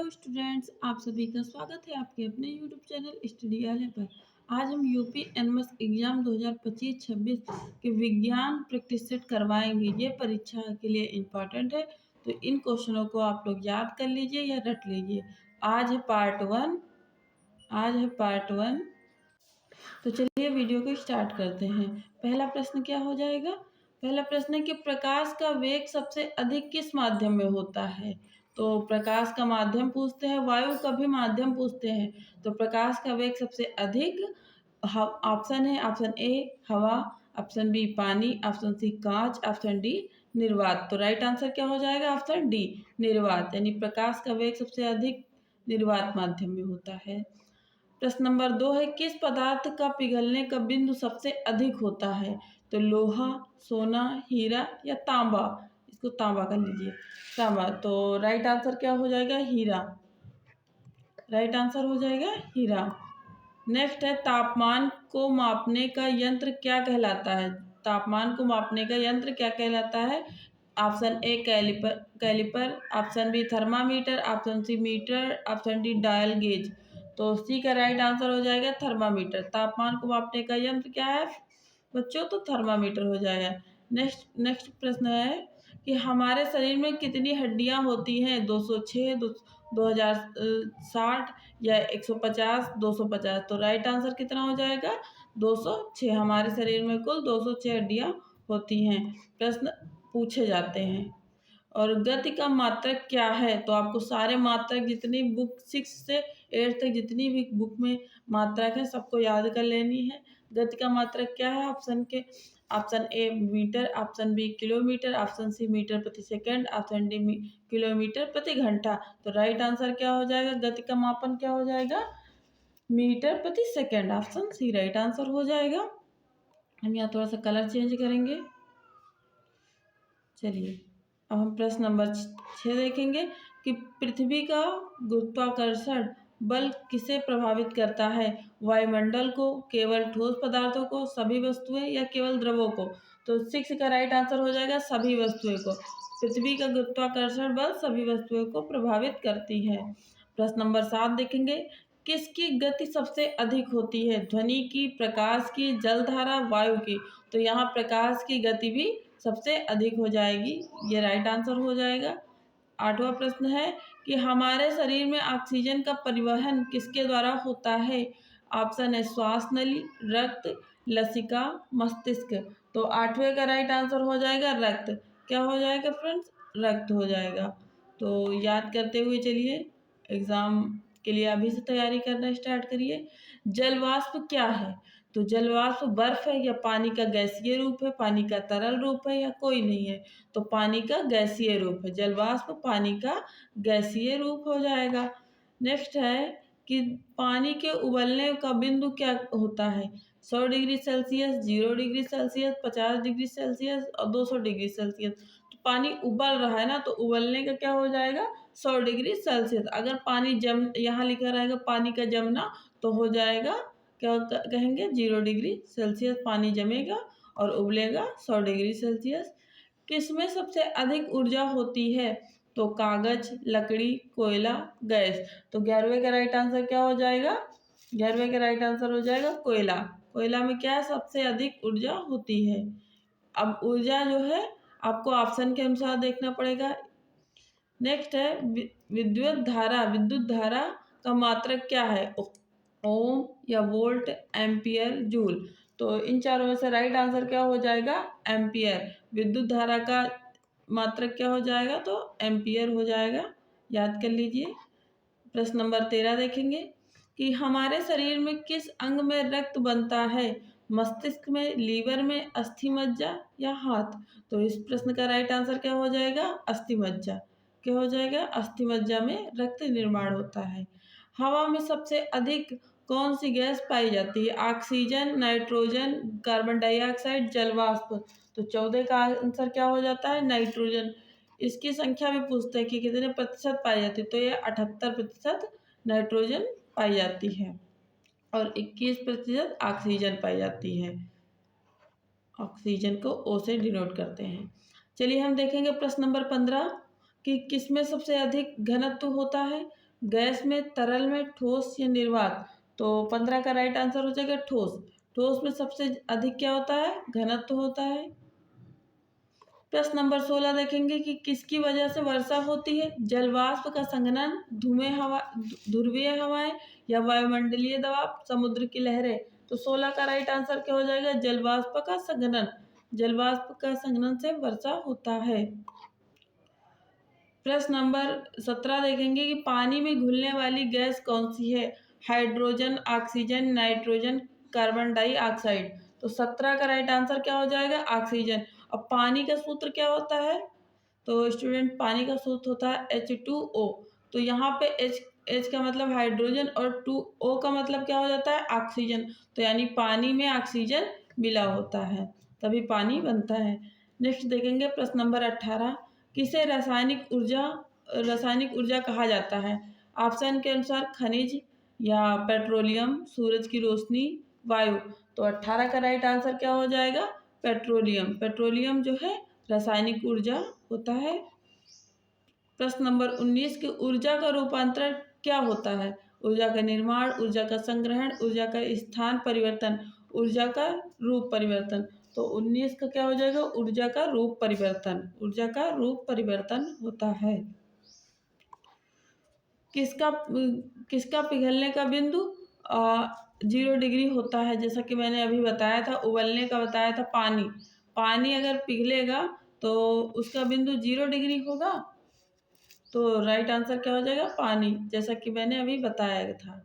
Hello students, आप सभी का स्वागत है आपके अपने यूट्यूब चैनल स्टडी वाले पर। आज हम यूपी एनएमएस एग्जाम 2025-26 के विज्ञान प्रैक्टिस सेट करवाएंगे। ये परीक्षा के लिए इम्पोर्टेंट है, तो इन क्वेश्चनों को आप लोग याद कर लीजिए या रट लीजिए। आज है पार्ट वन। तो चलिए वीडियो को स्टार्ट करते हैं। पहला प्रश्न क्या हो जाएगा? पहला प्रश्न है कि प्रकाश का वेग सबसे अधिक किस माध्यम में होता है? तो प्रकाश का माध्यम पूछते हैं, वायु का भी माध्यम पूछते हैं। तो प्रकाश का वेग सबसे अधिक ऑप्शन है, ऑप्शन ए हवा, ऑप्शन बी पानी, ऑप्शन सी कांच, ऑप्शन डी निर्वात। तो राइट आंसर क्या हो जाएगा? ऑप्शन डी निर्वात, यानी प्रकाश का वेग सबसे अधिक निर्वात माध्यम में होता है। प्रश्न नंबर 2 है, किस पदार्थ का पिघलने का बिंदु सबसे अधिक होता है? तो लोहा, सोना, हीरा या तांबा। इसको तांबा कर लीजिए, तांबा। तो राइट आंसर क्या हो जाएगा? हीरा। राइट आंसर हो जाएगा हीरा। नेक्स्ट है, तापमान को मापने का यंत्र क्या कहलाता है? तापमान को मापने का यंत्र क्या कहलाता है? Option A caliper, option B thermometer, option C metre, option D dial gauge. तो सी का राइट आंसर हो जाएगा थर्मामीटर। तापमान को मापने का यंत्र क्या है बच्चों? तो थर्मामीटर हो जाएगा। नेक्स्ट प्रश्न है कि हमारे शरीर में कितनी हड्डियां होती हैं? 206, 2060 या 150, 250। तो राइट आंसर कितना हो जाएगा? 206। हमारे शरीर में कुल 206 हड्डियां होती हैं। प्रश्न पूछे जाते हैं। और गति का मात्रक क्या है? तो आपको सारे मात्रक जितनी बुक 6 से 8 तक जितनी भी बुक में मात्रक है सबको याद कर लेनी है। गति का मात्रक क्या है? Option A metre, option B kilometre, option C metre प्रति सेकंड, ऑप्शन डी किलोमीटर प्रति घंटा। तो राइट आंसर क्या हो जाएगा? गति का मापन क्या हो जाएगा? मीटर प्रति second. Option C right answer हो जाएगा। हम यहाँ थोड़ा सा कलर चेंज करेंगे। चलिए अब हम प्रश्न नंबर 6 देखेंगे कि पृथ्वी का गुरुत्वाकर्षण बल किसे प्रभावित करता है? वायुमंडल को, केवल ठोस पदार्थों को, सभी वस्तुएं या केवल द्रवों को? तो 6 का राइट आंसर हो जाएगा सभी वस्तुएं को। पृथ्वी का गुरुत्वाकर्षण बल सभी वस्तुओं को प्रभावित करती है। प्रश्न नंबर 7 देखेंगे, किसकी गति सबसे अधिक होती है? ध्वनि की, प्रकाश की, जलधारा, वायु की? तो यहाँ प्रकाश की गति भी सबसे अधिक हो जाएगी, ये राइट आंसर हो जाएगा। 8वां प्रश्न है कि हमारे शरीर में ऑक्सीजन का परिवहन किसके द्वारा होता है? ऑप्शन है श्वास नली, रक्त, लसिका, मस्तिष्क। तो 8वें का राइट आंसर हो जाएगा रक्त। क्या हो जाएगा फ्रेंड्स? रक्त हो जाएगा। तो याद करते हुए चलिए, एग्जाम के लिए अभी से तैयारी करना स्टार्ट करिए। जल वाष्प क्या है? तो जल वाष्प बर्फ है या पानी का गैसीय रूप है, पानी का तरल रूप है या कोई नहीं है? तो पानी का गैसीय रूप है। जल वाष्प पानी का गैसीय रूप हो जाएगा। नेक्स्ट है कि पानी के उबलने का बिंदु क्या होता है? 100 degree Celsius, 0 degree Celsius, 50 degree Celsius और 200 डिग्री सेल्सियस। तो पानी उबल रहा है ना, तो उबलने का क्या हो जाएगा? 100 डिग्री सेल्सियस। अगर पानी जम, यहाँ लिखा रहेगा पानी का जमना, तो हो जाएगा क्या कहेंगे? 0 डिग्री सेल्सियस पानी जमेगा और उबलेगा 100 डिग्री सेल्सियस। किसमें सबसे अधिक ऊर्जा होती है? तो कागज, लकड़ी, कोयला, गैस। तो 11वें का राइट आंसर क्या हो जाएगा? 11वें का राइट आंसर हो जाएगा कोयला। कोयला में क्या है? सबसे अधिक ऊर्जा होती है। अब ऊर्जा जो है आपको ऑप्शन के अनुसार देखना पड़ेगा। नेक्स्ट है विद्युत धारा का मात्रक क्या है? ओम या वोल्ट, एम्पियर, जूल। तो इन चारों में से राइट आंसर क्या हो जाएगा? एम्पियर। विद्युत धारा का मात्रक क्या हो जाएगा? तो एम्पियर हो जाएगा। याद कर लीजिए। प्रश्न नंबर 13 देखेंगे कि हमारे शरीर में किस अंग में रक्त बनता है? मस्तिष्क में, लीवर में, अस्थि मज्जा या हाथ? तो इस प्रश्न का राइट आंसर क्या हो जाएगा? अस्थि मज्जा। क्या हो जाएगा? अस्थि मज्जा में रक्त निर्माण होता है। हवा में सबसे अधिक कौन सी गैस पाई जाती है? ऑक्सीजन, नाइट्रोजन, कार्बन डाइऑक्साइड, जल वाष्प। तो 14 का आंसर क्या हो जाता है? नाइट्रोजन। इसकी संख्या भी पूछते हैं कि कितने प्रतिशत पाई जाती है, तो ये 78% नाइट्रोजन पाई जाती है और 21% ऑक्सीजन पाई जाती है। ऑक्सीजन को ओ से डिनोट करते हैं। चलिए हम देखेंगे प्रश्न नंबर 15 कि किसमें सबसे अधिक घनत्व होता है? गैस में, तरल में, ठोस या निर्वात? तो 15 का राइट आंसर हो जाएगा ठोस। ठोस में सबसे अधिक क्या होता है? घनत्व होता है। प्रश्न नंबर 16 देखेंगे कि किसकी वजह से वर्षा होती है? जलवाष्प का संघनन, ध्रुवीय हवाएं या वायुमंडलीय दबाव, समुद्र की लहरें? तो 16 का राइट आंसर क्या हो जाएगा? जलवाष्प का संघनन। जलवाष्प का संघनन से वर्षा होता है। प्रश्न नंबर 17 देखेंगे कि पानी में घुलने वाली गैस कौन सी है? Hydrogen, oxygen, nitrogen, carbon dioxide? तो 17 का राइट आंसर क्या हो जाएगा? ऑक्सीजन। अब पानी का सूत्र क्या होता है? तो स्टूडेंट, पानी का सूत्र होता है H2O। तो यहाँ पे H का मतलब हाइड्रोजन और 2O का मतलब क्या हो जाता है? ऑक्सीजन। तो यानी पानी में ऑक्सीजन मिला होता है, तभी पानी बनता है। नेक्स्ट देखेंगे प्रश्न नंबर 18, किसे रासायनिक ऊर्जा कहा जाता है? ऑप्शन के अनुसार खनिज या पेट्रोलियम, सूरज की रोशनी, वायु? तो 18 का राइट आंसर क्या हो जाएगा? पेट्रोलियम। पेट्रोलियम जो है रासायनिक ऊर्जा होता है। प्रश्न नंबर 19 की ऊर्जा का रूपांतरण क्या होता है? ऊर्जा का निर्माण, ऊर्जा का संग्रहण, ऊर्जा का स्थान परिवर्तन, ऊर्जा का रूप परिवर्तन? तो 19 का क्या हो जाएगा? ऊर्जा का रूप परिवर्तन। ऊर्जा का रूप परिवर्तन होता है। किसका किसका पिघलने का बिंदु 0 डिग्री होता है? जैसा कि मैंने अभी बताया था, उबलने का बताया था पानी। पानी अगर पिघलेगा तो उसका बिंदु 0 डिग्री होगा। तो राइट आंसर क्या हो जाएगा? पानी, जैसा कि मैंने अभी बताया था।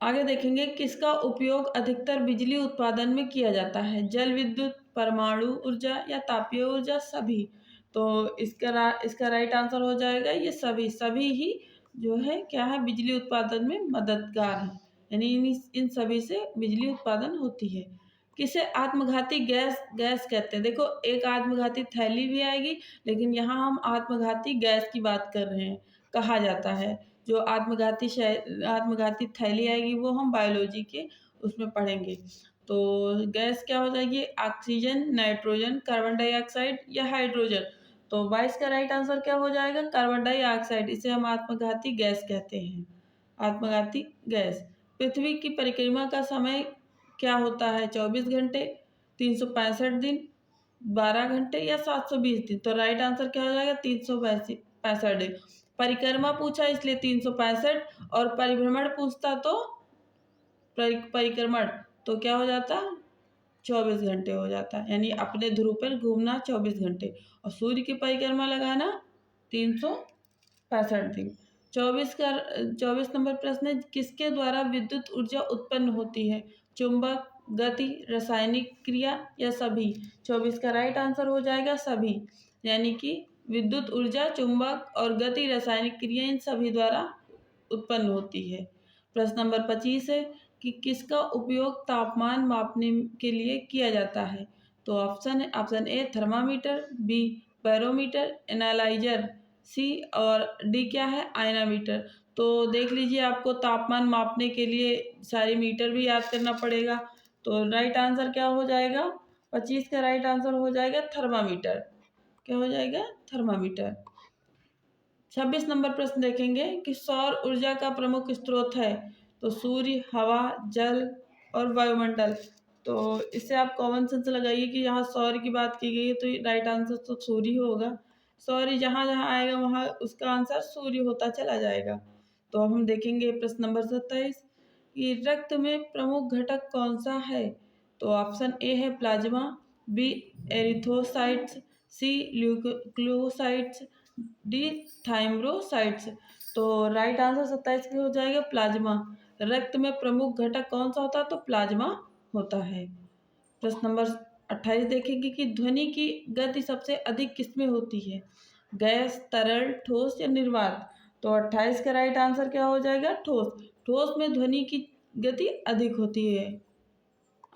आगे देखेंगे किसका उपयोग अधिकतर बिजली उत्पादन में किया जाता है? जल विद्युत, परमाणु ऊर्जा या तापीय ऊर्जा, सभी? तो इसका राइट आंसर हो जाएगा ये सभी ही जो है क्या है? बिजली उत्पादन में मददगार है, यानी इन सभी से बिजली उत्पादन होती है। किसे आत्मघाती गैस कहते हैं? देखो, एक आत्मघाती थैली भी आएगी, लेकिन यहाँ हम आत्मघाती गैस की बात कर रहे हैं। कहा जाता है जो आत्मघाती थैली आएगी वो हम बायोलॉजी के उसमें पढ़ेंगे। तो गैस क्या हो जाएगी? ऑक्सीजन, नाइट्रोजन, कार्बन डाइऑक्साइड या हाइड्रोजन? तो 22 का राइट आंसर क्या हो जाएगा? Carbon dioxide. इसे हम आत्मघाती गैस कहते हैं। आत्मघाती गैस। पृथ्वी की परिक्रमा का समय क्या होता है? 24 घंटे, 365 दिन, 12 घंटे या 720 दिन? तो राइट आंसर क्या हो जाएगा? 365 दिन। परिक्रमा पूछा इसलिए 365, और परिभ्रमण पूछता तो परिक्रमण तो क्या हो जाता? 24 घंटे हो जाता है, यानी अपने ध्रुव पर घूमना 24 घंटे, और सूर्य की परिक्रमा लगाना 365 दिन। 24 नंबर प्रश्न है, किसके द्वारा विद्युत ऊर्जा उत्पन्न होती है? चुंबक, गति, रासायनिक क्रिया या सभी? 24 का राइट आंसर हो जाएगा सभी, यानी कि विद्युत ऊर्जा चुंबक और गति, रासायनिक क्रिया, इन सभी द्वारा उत्पन्न होती है। प्रश्न नंबर 25 है कि किसका उपयोग तापमान मापने के लिए किया जाता है? तो option A thermometer, B barometer, analyser, C और डी क्या है? आयनामीटर। तो देख लीजिए, आपको तापमान मापने के लिए सारे मीटर भी याद करना पड़ेगा। तो राइट आंसर क्या हो जाएगा? 25 का राइट आंसर हो जाएगा थर्मामीटर। क्या हो जाएगा? थर्मामीटर। 26 नंबर प्रश्न देखेंगे कि सौर ऊर्जा का प्रमुख स्रोत है? तो सूर्य, हवा, जल और वायुमंडल। तो इससे आप कॉमन सेंस लगाइए कि यहाँ सौर की बात की गई है, तो राइट आंसर तो सूर्य ही होगा। सौर्य जहाँ जहाँ आएगा वहाँ उसका आंसर सूर्य होता चला जाएगा। तो अब हम देखेंगे प्रश्न नंबर 27 कि रक्त में प्रमुख घटक कौन सा है? तो ऑप्शन ए है प्लाज्मा, बी एरिथ्रोसाइट्स, सी ल्यूकोसाइट्स, डी थाइम्रोसाइट्स। तो राइट आंसर 27 की हो जाएगा प्लाज्मा। रक्त में प्रमुख घटक कौन सा होता है? तो प्लाज्मा होता है। प्रश्न नंबर 28 देखेंगे कि ध्वनि की गति सबसे अधिक किसमें होती है? गैस, तरल, ठोस या निर्वात? तो 28 का राइट आंसर क्या हो जाएगा? ठोस। ठोस में ध्वनि की गति अधिक होती है।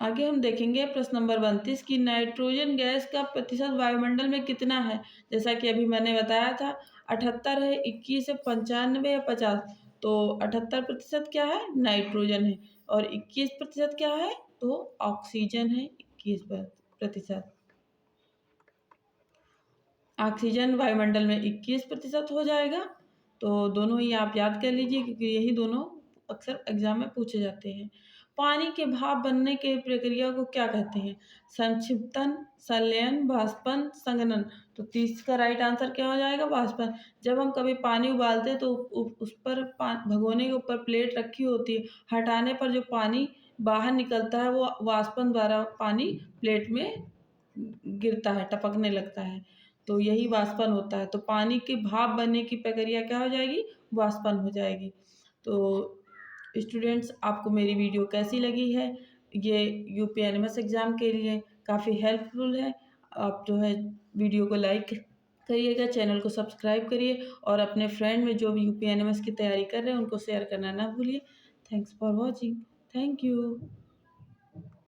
आगे हम देखेंगे प्रश्न नंबर 32 की नाइट्रोजन गैस का प्रतिशत वायुमंडल में कितना है? जैसा कि अभी मैंने बताया था, 78 है, 21 है, 95 या 50? तो 78% क्या है? नाइट्रोजन है, और 21% क्या है? तो ऑक्सीजन है। 21%। ऑक्सीजन वायुमंडल में 21% हो जाएगा। तो दोनों ही आप याद कर लीजिए क्योंकि यही दोनों अक्सर एग्ज़ाम में पूछे जाते हैं। पानी के भाप बनने के प्रक्रिया को क्या कहते हैं? संक्षिप्तन, संलयन, वाष्पन, संघनन। तो 30 का राइट आंसर क्या हो जाएगा? वाष्पन। जब हम कभी पानी उबालते हैं तो उस पर भगोने के ऊपर प्लेट रखी होती है, हटाने पर जो पानी बाहर निकलता है वो वाष्पन द्वारा पानी प्लेट में गिरता है, टपकने लगता है। तो यही वाष्पन होता है। तो पानी की भाप बनने की प्रक्रिया क्या हो जाएगी? वाष्पन हो जाएगी। तो स्टूडेंट्स, आपको मेरी वीडियो कैसी लगी है? ये यूपी एनिमस एग्ज़ाम के लिए काफ़ी हेल्पफुल है। आप जो है वीडियो को लाइक करिएगा, चैनल को सब्सक्राइब करिए और अपने फ्रेंड में जो भी यूपी एनिमस की तैयारी कर रहे हैं उनको शेयर करना ना भूलिए। Thanks for watching. Thank you.